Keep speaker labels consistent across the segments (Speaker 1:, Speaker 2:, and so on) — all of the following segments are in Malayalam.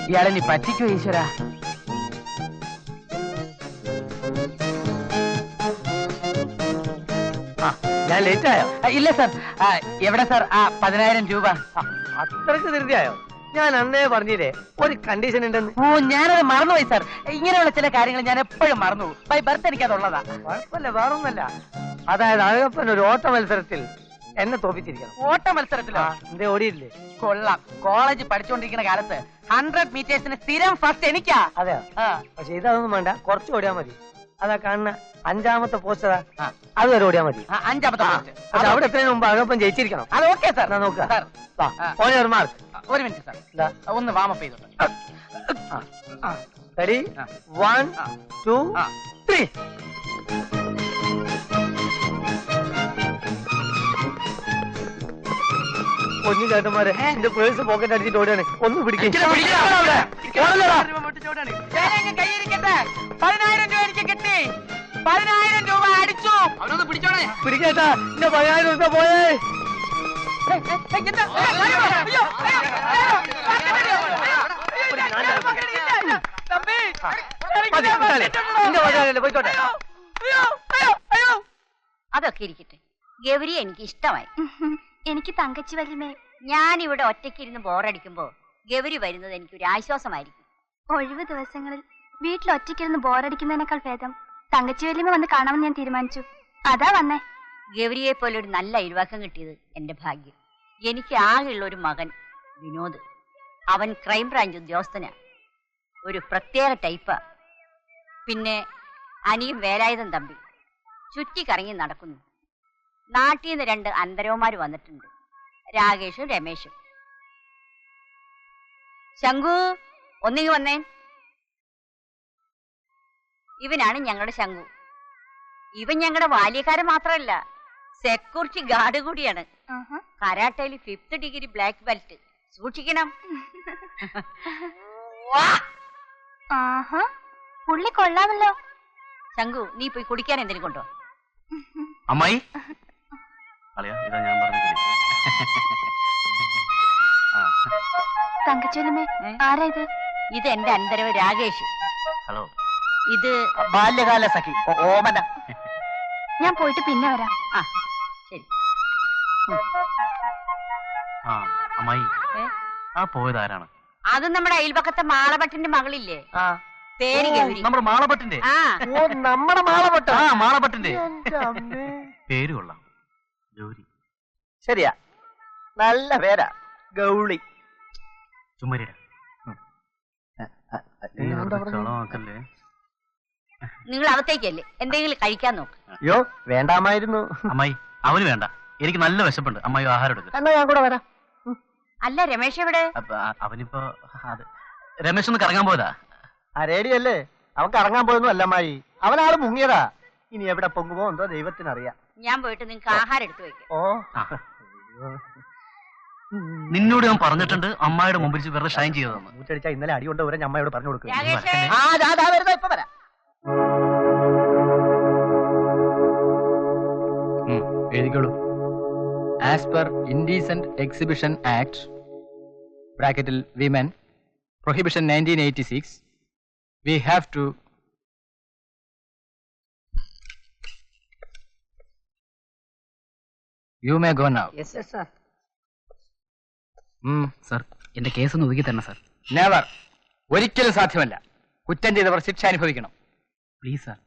Speaker 1: ഇയാളെ നീ പറ്റിക്കോ ഈശ്വര.
Speaker 2: ഞാൻ ലേറ്റ് ആയോ?
Speaker 1: ഇല്ല സാർ. എവിടെ സാർ ആ 10,000 രൂപ?
Speaker 2: അത്രക്ക് ധൃതിയായോ? ഞാൻ അന്നേ പറഞ്ഞില്ലേ ഒരു കണ്ടീഷൻ ഉണ്ടെന്ന്.
Speaker 1: ഓ, ഞാനത് മറന്നുപോയി സാർ. ഇങ്ങനെയുള്ള ചില കാര്യങ്ങൾ ഞാൻ എപ്പോഴും മറന്നുപോകും. By birth എനിക്കതുള്ളതാ.
Speaker 2: കുഴപ്പമില്ല, വേറൊന്നല്ല. അതായത് അഴകപ്പൻ ഒരു ഓട്ട മത്സരത്തിൽ എന്നെ തോപ്പിച്ചിരിക്കണം.
Speaker 1: ഓട്ട മത്സരത്തിലോ?
Speaker 2: എന്തേ ഓടിയില്ലേ?
Speaker 1: കൊള്ളാം. കോളേജ് പഠിച്ചുകൊണ്ടിരിക്കുന്ന കാലത്ത് 100 മീറ്റേഴ്സിന് സ്ഥിരം ഫസ്റ്റ് എനിക്കാ.
Speaker 2: അതെയോ? പക്ഷെ ഇതൊന്നും വേണ്ട, കുറച്ച് ഓടിയാ മതി. അതാ കാണുന്ന 5ാമത്തെ പോസ്റ്റ് അതുവരെ ഓടിയാ മതി.
Speaker 1: 5ാമത്തെ പോസ്റ്റ്.
Speaker 2: പക്ഷെ അവിടെ എത്രയും മുമ്പ് അഴകപ്പൻ ജയിച്ചിരിക്കണം.
Speaker 1: അത് ഓക്കെ സാർ.
Speaker 2: നോക്കുക. മാർക്ക്.
Speaker 1: ഒരു മിനിറ്റ് സാർ, ഒന്ന് വാമപ്പ് ചെയ്തോട്ടെ.
Speaker 2: റെഡി? 1 2 3. പൊന്നു ചേട്ടന്മാരെ, എന്റെ പേഴ്സ് പോക്കറ്റ് അടിച്ചിട്ട് ഓടിയാണ്. ഒന്ന് പിടിക്കേ.
Speaker 1: 10,000 രൂപ എനിക്ക് കിട്ടി. 10,000 രൂപ അടിച്ചു. അവനൊന്ന് പിടിച്ചോണേ.
Speaker 2: പിടിക്കേട്ടാ, എന്റെ 10,000 രൂപ പോയേ.
Speaker 3: അതൊക്കെ ഇരിക്കട്ടെ. ഗൗരി എനിക്ക് ഇഷ്ടമായി. എനിക്ക് തങ്കച്ചി വല്യമേ, ഞാനിവിടെ ഒറ്റയ്ക്കിരുന്ന് ബോറടിക്കുമ്പോ ഗൗരി വരുന്നത് എനിക്കൊരു ആശ്വാസമായിരിക്കും.
Speaker 4: ഒഴിവ് ദിവസങ്ങളിൽ വീട്ടിൽ ഒറ്റയ്ക്കിരുന്ന് ബോറടിക്കുന്നതിനേക്കാൾ ഭേദം തങ്കച്ചി വല്യമ വന്ന് കാണാമെന്ന് ഞാൻ തീരുമാനിച്ചു. അതാ വന്നേ.
Speaker 3: ഗൗരിയെ പോലെ ഒരു നല്ല അയൽവാക്കം കിട്ടിയത് എന്റെ ഭാഗ്യം. എനിക്ക് ആകെയുള്ള ഒരു മകൻ വിനോദ്. അവൻ ക്രൈംബ്രാഞ്ച് ഉദ്യോഗസ്ഥനാ. ഒരു പ്രത്യേക ടൈപ്പാ. പിന്നെ അനിയും വേലായുധം തമ്പി ചുറ്റിക്കറങ്ങി നടക്കുന്നു. നാട്ടിൽ നിന്ന് 2 അന്തരവന്മാർ വന്നിട്ടുണ്ട്, രാകേഷും രമേശും. ശങ്കു, ഒന്നിങ്ങി വന്നേ. ഇവനാണ് ഞങ്ങളുടെ ശങ്കു. ഇവൻ ഞങ്ങളുടെ ബാല്യക്കാരൻ മാത്രമല്ല, സെക്യൂരിറ്റി ഗാർഡ് കൂടിയാണ്. കരാട്ടയിൽ 5th ഡിഗ്രി ബ്ലാക്ക് ബെൽറ്റ്. സൂക്ഷിക്കണം.
Speaker 4: പുള്ളി കൊള്ളാമല്ലോ.
Speaker 3: ശങ്കു, നീ പോയി കുടിക്കാൻ എന്തെങ്കിലും കൊണ്ടോ?
Speaker 5: അമ്മായി, ഇതാ ഞാൻ പറഞ്ഞത്.
Speaker 4: തങ്കച്ചോലമ്മേ, ആരാ ഇത്?
Speaker 3: ഇത് എന്റെ അന്തരവ് രാകേഷ്.
Speaker 5: ഹലോ.
Speaker 3: ഇത്
Speaker 1: ബാല്യകാല സഖി ഓമന.
Speaker 4: ഞാൻ പോയിട്ട് പിന്നെ വരാം.
Speaker 3: ശരി.
Speaker 5: അമ്മായി, ആ പോയതാരാണ്?
Speaker 3: അത് നമ്മുടെ അയൽപക്കത്തെ മാളഭട്ടിന്റെ മകളില്ലേ, പേര് ഗൗരി.
Speaker 5: നമ്മുടെ മാളഭട്ടിന്റെ?
Speaker 2: നമ്മുടെ മാളഭട്ട.
Speaker 5: മാളഭട്ടിന്റെ പേര് കൊള്ളാം, ഗൗരി.
Speaker 2: ശരിയാ, നല്ല പേരാ, ഗൗളി.
Speaker 5: ചുമരിട.
Speaker 3: നിങ്ങൾ അകത്തേക്കല്ലേ, എന്തെങ്കിലും കഴിക്കാൻ നോക്ക്.
Speaker 2: അയ്യോ, വേണ്ടാമായിരുന്നു.
Speaker 5: അമ്മായി, അവന് വേണ്ട, എനിക്ക് നല്ല വിശപ്പുണ്ട്. അമ്മായി ആഹാരം എടുക്കും.
Speaker 2: എന്നാ ഞാൻ കൂടെ വരാം.
Speaker 3: അല്ല, രമേശ് എവിടെ?
Speaker 5: അവനിപ്പോ രമേശ് ഒന്ന് കറങ്ങാൻ പോയതാ.
Speaker 2: ആ റേഡിയല്ലേ, അവൻ ഇറങ്ങാൻ പോയൊന്നും അല്ല അമ്മായി, അവനാള് മുങ്ങിയതാ. ഇനി എവിടെ പൊങ്ങുമോ എന്തോ ദൈവത്തിനറിയാം.
Speaker 3: ഞാൻ പോയിട്ട് നിങ്ങൾക്ക് ആഹാരം എടുത്തു വെക്കാം.
Speaker 2: ഓ,
Speaker 5: നിന്നോട് ഞാൻ പറഞ്ഞിട്ടുണ്ട് അമ്മായിയുടെ മുമ്പിൽ വെറുതെ ഷൈൻ ചെയ്തതെന്ന്.
Speaker 2: മൂച്ചടിച്ചാ ഇന്നലെ അടി കൊണ്ട് വരെ അമ്മയോട് പറഞ്ഞു കൊടുക്കും.
Speaker 6: എഴുതിക്കോളൂ. As per indecent exhibition act ബ്രാക്കറ്റിൽ women prohibition 1986 we have to you may go now.
Speaker 2: Yes sir.
Speaker 6: Sir, എന്റെ കേസ് ഒന്ന് ഒതുക്കി തരണം സർ. നെവർ, ഒരിക്കലും സാധ്യമല്ല. കുറ്റം ചെയ്തവർ ശിക്ഷ അനുഭവിക്കണം. പ്ലീസ് സർ,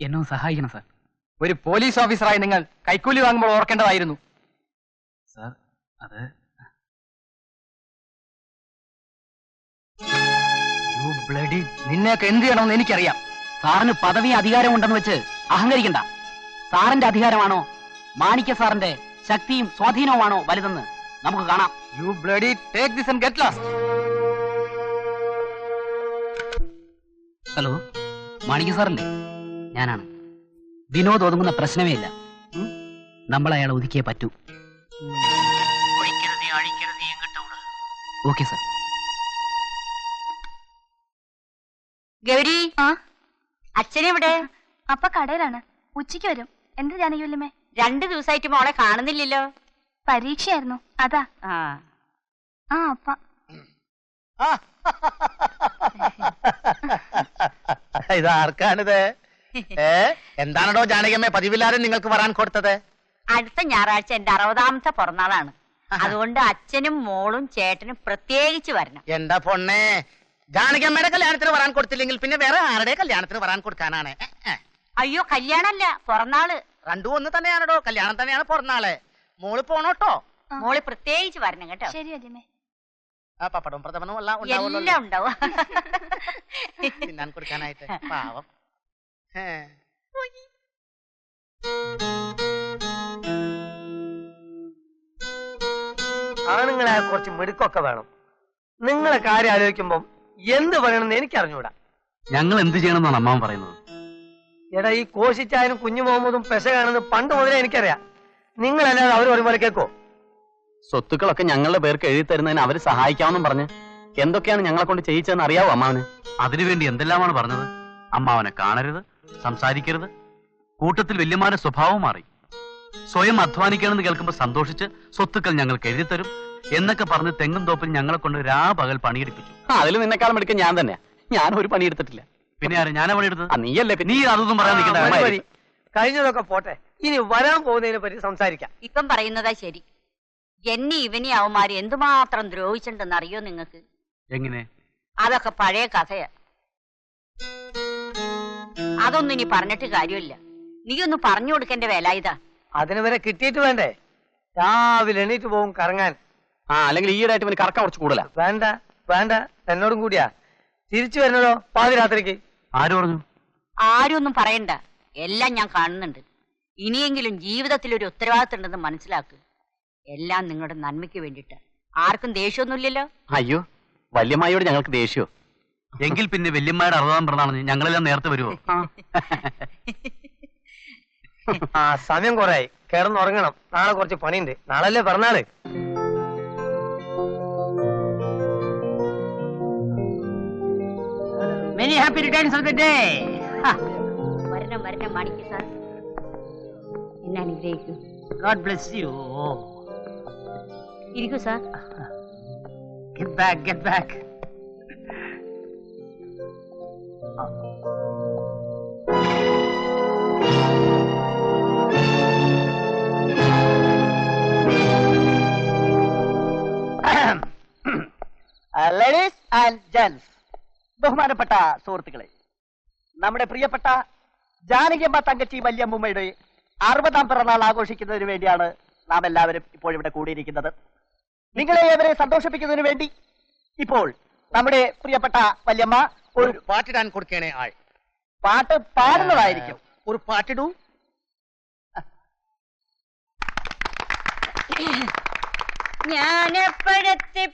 Speaker 6: എന്നെ ഒന്ന് സഹായിക്കണം സർ. ഒരു പോലീസ് ഓഫീസറായി നിങ്ങൾ കൈക്കൂലി വാങ്ങുമ്പോൾ ഓർക്കേണ്ടതായിരുന്നു സർ. അത് നിന്നെയൊക്കെ എന്ത് ചെയ്യണമെന്ന് എനിക്കറിയാം. സാറിന് പദവി അധികാരം ഉണ്ടെന്ന് വെച്ച് അഹങ്കരിക്കണ്ട. സാറിന്റെ അധികാരമാണോ മാണിക്യ സാറിന്റെ ശക്തിയും സ്വാധീനവുമാണോ വലുതെന്ന് നമുക്ക് കാണാം. You bloody take this and get lost. Hello, മാണിക്യ സാറല്ലേ? ഞാനാണ്. വിനോദ് ഒതുങ്ങുന്ന പ്രശ്നമേ ഇല്ല. നമ്മൾ അയാളെ ഒതുക്കിയേ പറ്റൂ. Okay sir.
Speaker 3: ഗൗരി, അച്ഛനെവിടെ?
Speaker 4: അപ്പ കടയിലാണ്, ഉച്ചയ്ക്ക് വരും. എന്ത് ജാനകിയല്ലേ?
Speaker 3: 2 ദിവസമായിട്ട് മോളെ കാണുന്നില്ലല്ലോ.
Speaker 4: പരീക്ഷയായിരുന്നു, അതാ. ആ അപ്പ.
Speaker 7: ഇതാർക്കാണിത്? എന്താണോ ജാനകിയമ്മേ പതിവില്ലാതെ നിങ്ങൾക്ക് വരാൻ കൊടുത്തത്?
Speaker 3: അടുത്ത ഞായറാഴ്ച എന്റെ 60ാമത്തെ പിറന്നാളാണ്. അതുകൊണ്ട് അച്ഛനും മോളും ചേട്ടനും പ്രത്യേകിച്ച് വരണം.
Speaker 7: എന്താ പൊണ്ണേ, ജാനകിയമ്മയുടെ കല്യാണത്തിന് വരാൻ കൊടുത്തില്ലെങ്കിൽ പിന്നെ വേറെ ആരുടെ കല്യാണത്തിന് വരാൻ കൊടുക്കാനാണ്?
Speaker 3: അയ്യോ, കല്യാണല്ല, പിറന്നാള്.
Speaker 7: രണ്ടും ഒന്ന് തന്നെയാണോ? കല്യാണം തന്നെയാണ് പിറന്നാള്. മോള് പോണോട്ടോ?
Speaker 3: മോള് പ്രത്യേകിച്ച് വരണം കേട്ടോ.
Speaker 4: ശരി വല്യമ്മേ.
Speaker 7: ആ പപ്പടവും പ്രഥമനും എല്ലാം
Speaker 3: എല്ലാം ഉണ്ടാവും.
Speaker 7: തിന്നാൻ കൊടുക്കാനായിട്ട്. പാവം.
Speaker 2: ആണുങ്ങളെ കുറച്ച് മിടുക്കൊക്കെ വേണം. നിങ്ങളെ കാര്യം ആലോചിക്കുമ്പോ എന്ത് പറയണമെന്ന് എനിക്ക് അറിഞ്ഞൂടാ.
Speaker 5: ഞങ്ങൾ എന്ത് ചെയ്യണമെന്നാണ് അമ്മാവൻ പറയുന്നത്?
Speaker 2: എടാ, ഈ കോശിച്ചായനും കുഞ്ഞു മുഹമ്മദും പെശകാണെന്ന് പണ്ട് മുതലേ എനിക്കറിയാം. നിങ്ങളല്ലാതെ അവർ ഒരുപോലെ കേൾക്കോ?
Speaker 5: സ്വത്തുക്കളൊക്കെ ഞങ്ങളുടെ പേർക്ക് എഴുതി തരുന്നതിന് അവര് സഹായിക്കാമെന്നും പറഞ്ഞ് എന്തൊക്കെയാണ് ഞങ്ങളെ കൊണ്ട് ചെയ്യിച്ചതെന്ന് അറിയാവോ അമ്മാവന്? അതിനുവേണ്ടി എന്തെല്ലാമാണ് പറഞ്ഞത്. അമ്മാവനെ കാണരുത്, സംസാരിക്കരുത്. കൂട്ടത്തിൽ വല്യമാരുടെ സ്വഭാവം മാറി. സ്വയം അധ്വാനിക്കണമെന്ന് കേൾക്കുമ്പോൾ സന്തോഷിച്ച് സ്വത്തുക്കൾ ഞങ്ങൾക്ക് എഴുതി തരും എന്നൊക്കെ പറഞ്ഞ് തെങ്ങും തോപ്പിൽ ഞങ്ങളെ കൊണ്ട് പകൽ പണിയെടുപ്പിച്ചു.
Speaker 6: അതിൽ നിന്നെക്കാളും എടുക്കാൻ ഞാൻ തന്നെ. ഞാൻ ഒരു പണിയെടുത്തിട്ടില്ല.
Speaker 5: പിന്നെ ആര്? ഞാനാ പണിയെടുത്തത്?
Speaker 6: നീയല്ലേ?
Speaker 5: നീ അതൊന്നും പറയാൻ നിൽക്കണ്ട.
Speaker 2: കഴിഞ്ഞതൊക്കെ പോട്ടെ, ഇനി വരാൻ പോകുന്നതിനെ പറ്റി സംസാരിക്കാം.
Speaker 3: ഇപ്പം പറയുന്നതാ ശരി. എന്നെ ഇവനെ അവന്മാര് എന്തുമാത്രം ദ്രോഹിച്ചിട്ടുണ്ടെന്ന് അറിയോ നിങ്ങൾക്ക്?
Speaker 5: എങ്ങനെ?
Speaker 3: അതൊക്കെ പഴയ കഥയാ. അതൊന്നും ഇനി പറഞ്ഞിട്ട് കാര്യമില്ല. നീ ഒന്ന് പറഞ്ഞു കൊടുക്കേണ്ട വേല ഇതാ.
Speaker 2: അതിന് വരെ കിട്ടിയിട്ട് വേണ്ടേ? രാവിലെ എണീറ്റ് പോകും കറങ്ങാൻ.
Speaker 6: അല്ലെങ്കിൽ ഈയിടെയായിട്ട് ഇവന് കറക്കം കുറച്ച് കൂടുതലാ.
Speaker 2: വേണ്ട വേണ്ട, എന്നോടും കൂടിയാ. തിരിച്ചു വരുന്നതോ പാതിരാത്രിക്ക്.
Speaker 5: ആര് പറഞ്ഞു?
Speaker 3: ആരും ഒന്നും പറയണ്ട, എല്ലാം ഞാൻ കാണുന്നുണ്ട്. ഇനിയെങ്കിലും ജീവിതത്തിൽ ഒരു ഉത്തരവാദിത്തം ഉണ്ടെന്ന് മനസ്സിലാക്കുക. എല്ലാം നിങ്ങളുടെ നന്മയ്ക്ക് വേണ്ടിട്ട്. ആർക്കും ദേഷ്യമൊന്നുമില്ലല്ലോ.
Speaker 6: അയ്യോ, വല്യമ്മായിയോട് ഞങ്ങൾക്ക് ദേഷ്യോ?
Speaker 5: എങ്കിൽ പിന്നെ വല്യമ്മയുടെ 60ാം പിറന്നാളാണ്. ഞങ്ങളെല്ലാം നേരത്തെ വരുമോ?
Speaker 2: ആ സമയം കുറയായി, കിടന്നുറങ്ങണം. നാളെ കുറച്ച് പണിയുണ്ട്. നാളല്ലേ പിറന്നാള്.
Speaker 1: Many happy returns of the day.
Speaker 3: വരണം വരണം മാണിക്ക് സാർ, എന്നെ അനുഗ്രഹിക്കൂ.
Speaker 1: God bless you.
Speaker 3: ഇരിക്കൂ sir.
Speaker 1: Get back, get back.
Speaker 8: Ladies and gents, ബഹുമാനപ്പെട്ട സുഹൃത്തുക്കളെ, നമ്മുടെ പ്രിയപ്പെട്ട ജാനകിയമ്മ തങ്കച്ചി വല്യമ്മയുടെ 60ാം പിറന്നാൾ ആഘോഷിക്കുന്നതിന് വേണ്ടിയാണ് നാം എല്ലാവരും ഇപ്പോൾ ഇവിടെ കൂടിയിരിക്കുന്നത്. നിങ്ങളെ ഏവരെ സന്തോഷിപ്പിക്കുന്നതിന് വേണ്ടി ഇപ്പോൾ നമ്മുടെ പ്രിയപ്പെട്ട വല്യമ്മ ഒരു
Speaker 7: പാട്ടിടാൻ കൊടുക്കണേ ആൾ.
Speaker 8: പാട്ട് പാടുന്നതായിരിക്കും.
Speaker 7: ഒരു പാട്ടിടൂ.
Speaker 3: ജ്ഞാനപ്പഴത്തെ